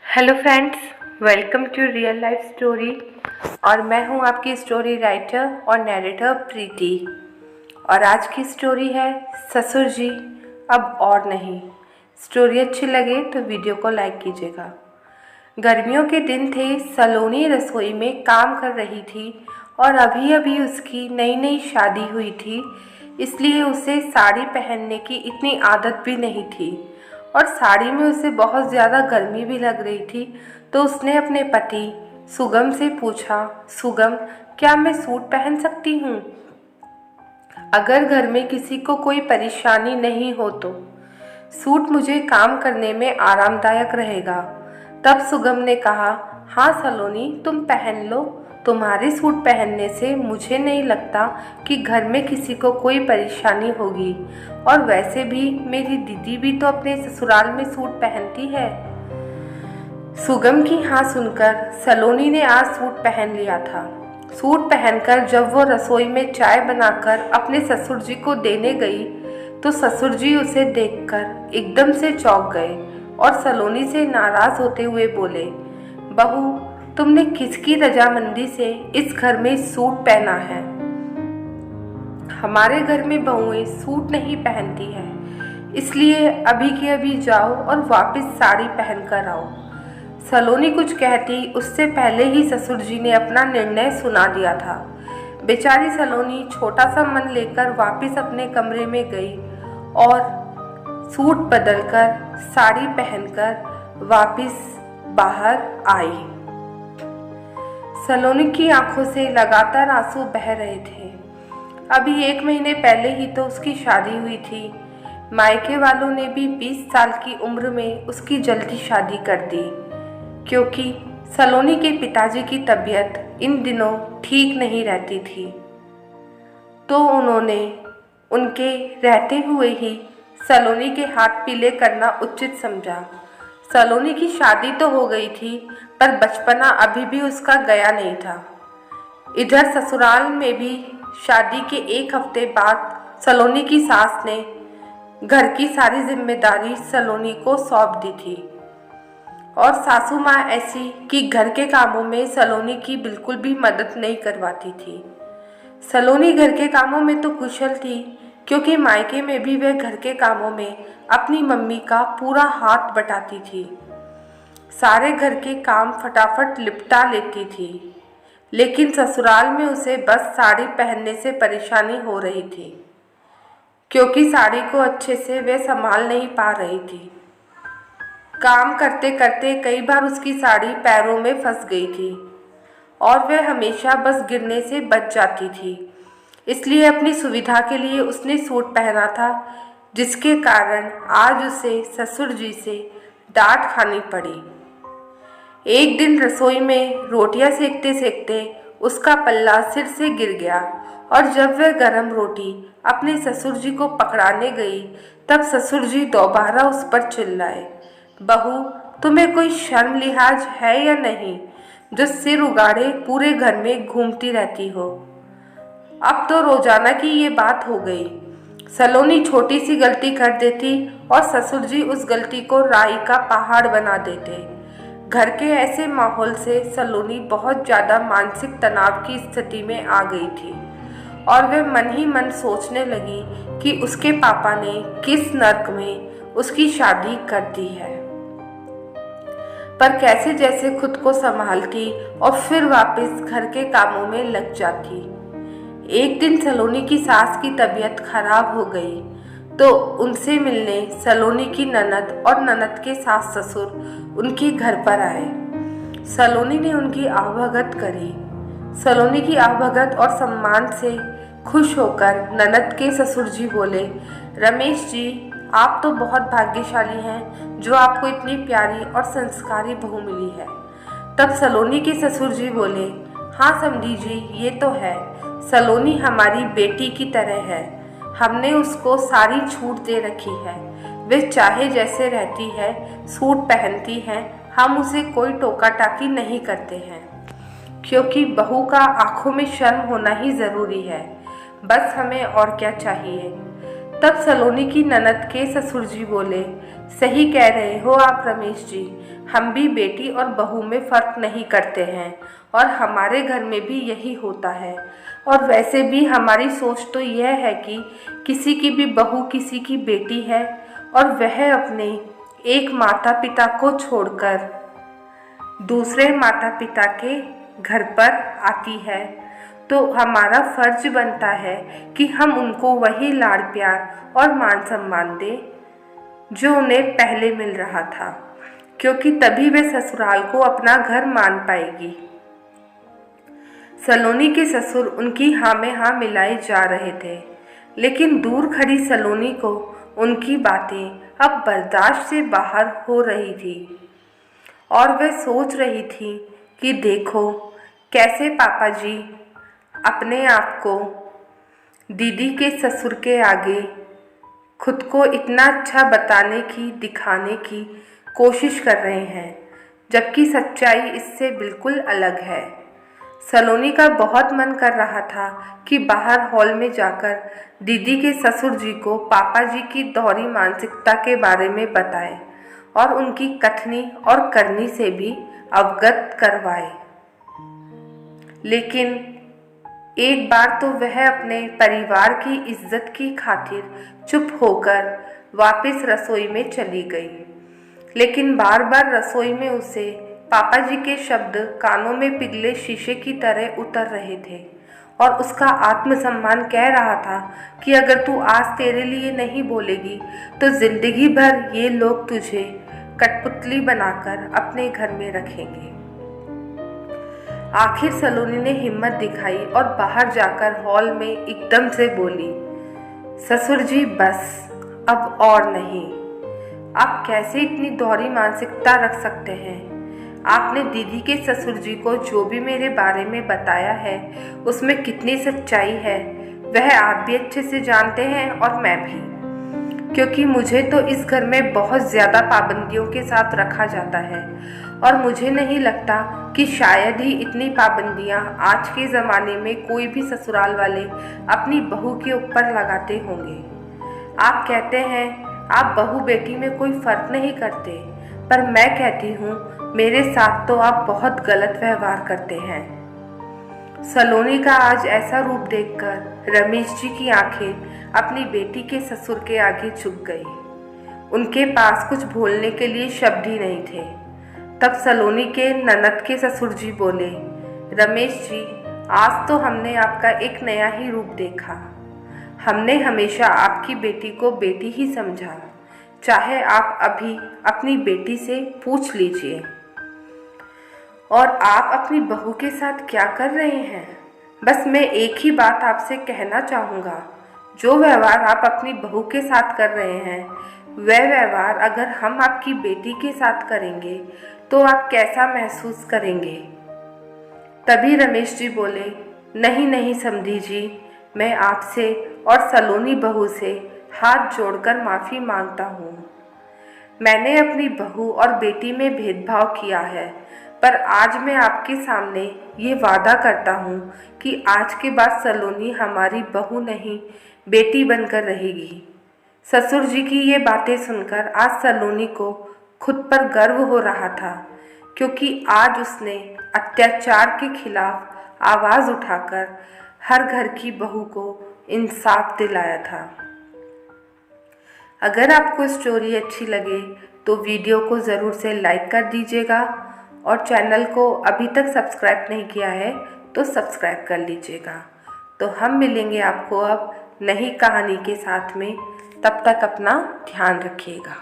Hello friends, welcome to real life story. और मैं हूं आपकी स्टोरी राइटर और नैरेटर प्रीति। और आज की स्टोरी है ससुर जी अब और नहीं। स्टोरी अच्छी लगे तो वीडियो को लाइक कीजिएगा। गर्मियों के दिन थे, सलोनी रसोई में काम कर रही थी और अभी अभी उसकी नई नई शादी हुई थी, इसलिए उसे साड़ी पहनने की इतनी आदत भी नहीं थी और साड़ी में उसे बहुत ज़्यादा गर्मी भी लग रही थी। तो उसने अपने पति सुगम से पूछा, सुगम, क्या मैं सूट पहन सकती हूँ? अगर घर में किसी को कोई परेशानी नहीं हो तो सूट मुझे काम करने में आरामदायक रहेगा। तब सुगम ने कहा, हाँ सलोनी, तुम पहन लो। तुम्हारे सूट पहनने से मुझे नहीं लगता कि घर में किसी को कोई परेशानी होगी, और वैसे भी मेरी दीदी भी तो अपने ससुराल में सूट पहनती है। सुगम की हाँ सुनकर सलोनी ने आज सूट पहन लिया था। सूट पहनकर जब वो रसोई में चाय बनाकर अपने ससुर जी को देने गई तो ससुर जी उसे देखकर एकदम से चौंक गए और सलोनी से नाराज होते हुए बोले, बहू, तुमने किसकी रजामंदी से इस घर में सूट पहना है? हमारे घर में बहुएं सूट नहीं पहनती हैं, इसलिए अभी के अभी जाओ और वापस साड़ी पहन कर आओ। सलोनी कुछ कहती उससे पहले ही ससुर जी ने अपना निर्णय सुना दिया था। बेचारी सलोनी छोटा सा मन लेकर वापस अपने कमरे में गई और सूट बदलकर साड़ी पहनकर वापस बाहर आई। सलोनी की आंखों से लगातार आंसू बह रहे थे। अभी 1 महीने पहले ही तो उसकी शादी हुई थी। मायके वालों ने भी 20 साल की उम्र में उसकी जल्दी शादी कर दी, क्योंकि सलोनी के पिताजी की तबीयत इन दिनों ठीक नहीं रहती थी। तो उन्होंने उनके रहते हुए ही सलोनी के हाथ पीले करना उचित समझा। सलोनी की शादी तो हो गई थी, पर बचपना अभी भी उसका गया नहीं था। इधर ससुराल में भी शादी के 1 हफ्ते बाद सलोनी की सास ने घर की सारी जिम्मेदारी सलोनी को सौंप दी थी। और सासू माँ ऐसी कि घर के कामों में सलोनी की बिल्कुल भी मदद नहीं करवाती थी। सलोनी घर के कामों में तो कुशल थी, क्योंकि मायके में भी वह घर के कामों में अपनी मम्मी का पूरा हाथ बटाती थी। सारे घर के काम फटाफट निपटा लेती थी, लेकिन ससुराल में उसे बस साड़ी पहनने से परेशानी हो रही थी, क्योंकि साड़ी को अच्छे से वह संभाल नहीं पा रही थी। काम करते करते कई बार उसकी साड़ी पैरों में फंस गई थी और वह हमेशा बस गिरने से बच जाती थी। इसलिए अपनी सुविधा के लिए उसने सूट पहना था, जिसके कारण आज उसे ससुर जी से डांट खानी पड़ी। एक दिन रसोई में रोटियां सेकते सेकते उसका पल्ला सिर से गिर गया और जब वह गरम रोटी अपने ससुर जी को पकड़ाने गई तब ससुर जी दोबारा उस पर चिल्लाए, बहू, तुम्हें कोई शर्म लिहाज है या नहीं, जो सिर उगाड़े पूरे घर में घूमती रहती हो? अब तो रोजाना की ये बात हो गई। सलोनी छोटी सी गलती कर देती और ससुर जी उस गलती को राई का पहाड़ बना देते। घर के ऐसे माहौल से सलोनी बहुत ज़्यादा मानसिक तनाव की स्थिति में आ गई थी और वह मन ही मन सोचने लगी कि उसके पापा ने किस नर्क में उसकी शादी कर दी है। पर कैसे जैसे खुद को संभालती और फिर वापस घर के कामों में लग जाती। एक दिन सलोनी की सास की तबीयत खराब हो गई तो उनसे मिलने सलोनी की ननद और ननद के सास ससुर उनके घर पर आए। सलोनी ने उनकी आवभगत करी। सलोनी की आवभगत और सम्मान से खुश होकर ननद के ससुर जी बोले, रमेश जी, आप तो बहुत भाग्यशाली हैं जो आपको इतनी प्यारी और संस्कारी बहू मिली है। तब सलोनी के ससुर जी बोले, हाँ समधी जी, ये तो है। सलोनी हमारी बेटी की तरह है। हमने उसको सारी छूट दे रखी है। वह चाहे जैसे रहती है, सूट पहनती है, हम उसे कोई टोका टाकी नहीं करते हैं, क्योंकि बहू का आंखों में शर्म होना ही ज़रूरी है। बस हमें और क्या चाहिए। तब सलोनी की ननद के ससुर जी बोले, सही कह रहे हो आप रमेश जी, हम भी बेटी और बहू में फ़र्क नहीं करते हैं और हमारे घर में भी यही होता है। और वैसे भी हमारी सोच तो यह है कि किसी की भी बहू किसी की बेटी है और वह अपने एक माता पिता को छोड़कर दूसरे माता पिता के घर पर आती है, तो हमारा फर्ज बनता है कि हम उनको वही लाड़ प्यार और मान सम्मान दें जो उन्हें पहले मिल रहा था, क्योंकि तभी वे ससुराल को अपना घर मान पाएगी। सलोनी के ससुर उनकी हाँ में हाँ मिलाए जा रहे थे, लेकिन दूर खड़ी सलोनी को उनकी बातें अब बर्दाश्त से बाहर हो रही थी और वह सोच रही थी कि देखो कैसे पापा जी अपने आप को दीदी के ससुर के आगे खुद को इतना अच्छा बताने की दिखाने की कोशिश कर रहे हैं, जबकि सच्चाई इससे बिल्कुल अलग है। सलोनी का बहुत मन कर रहा था कि बाहर हॉल में जाकर दीदी के ससुर जी को पापा जी की दोहरी मानसिकता के बारे में बताए और उनकी कथनी और करनी से भी अवगत करवाए, लेकिन एक बार तो वह अपने परिवार की इज्जत की खातिर चुप होकर वापस रसोई में चली गई, लेकिन बार बार रसोई में उसे पापा जी के शब्द कानों में पिघले शीशे की तरह उतर रहे थे और उसका आत्मसम्मान कह रहा था कि अगर तू आज तेरे लिए नहीं बोलेगी तो जिंदगी भर ये लोग तुझे कठपुतली बनाकर अपने घर में रखेंगे। आखिर सलोनी ने हिम्मत दिखाई और बाहर जाकर हॉल में एकदम से बोली, ससुर जी बस, अब और नहीं। आप कैसे इतनी दोहरी मानसिकता रख सकते हैं? आपने दीदी के ससुर जी को जो भी मेरे बारे में बताया है उसमें कितनी सच्चाई है वह आप भी अच्छे से जानते हैं और मैं भी, क्योंकि मुझे तो इस घर में बहुत ज़्यादा पाबंदियों के साथ रखा जाता है और मुझे नहीं लगता कि शायद ही इतनी पाबंदियां आज के ज़माने में कोई भी ससुराल वाले अपनी बहू के ऊपर लगाते होंगे। आप कहते हैं आप बहू बेटी में कोई फ़र्क नहीं करते, पर मैं कहती हूँ मेरे साथ तो आप बहुत गलत व्यवहार करते हैं। सलोनी का आज ऐसा रूप देखकर रमेश जी की आंखें अपनी बेटी के ससुर के आगे झुक गई। उनके पास कुछ बोलने के लिए शब्द ही नहीं थे। तब सलोनी के ननद के ससुर जी बोले, रमेश जी, आज तो हमने आपका एक नया ही रूप देखा। हमने हमेशा आपकी बेटी को बेटी ही समझा, चाहे आप अभी अपनी बेटी से पूछ लीजिए। और आप अपनी बहू के साथ क्या कर रहे हैं? बस मैं एक ही बात आपसे कहना चाहूँगा, जो व्यवहार आप अपनी बहू के साथ कर रहे हैं वह व्यवहार अगर हम आपकी बेटी के साथ करेंगे तो आप कैसा महसूस करेंगे? तभी रमेश जी बोले, नहीं नहीं समधी जी, मैं आपसे और सलोनी बहू से हाथ जोड़कर माफ़ी मांगता हूँ। मैंने अपनी बहू और बेटी में भेदभाव किया है, पर आज मैं आपके सामने ये वादा करता हूँ कि आज के बाद सलोनी हमारी बहू नहीं बेटी बनकर रहेगी। ससुर जी की ये बातें सुनकर आज सलोनी को खुद पर गर्व हो रहा था, क्योंकि आज उसने अत्याचार के खिलाफ आवाज़ उठाकर हर घर की बहू को इंसाफ दिलाया था। अगर आपको स्टोरी अच्छी लगे तो वीडियो को ज़रूर से लाइक कर दीजिएगा और चैनल को अभी तक सब्सक्राइब नहीं किया है तो सब्सक्राइब कर लीजिएगा। तो हम मिलेंगे आपको अब नई कहानी के साथ में, तब तक अपना ध्यान रखिएगा।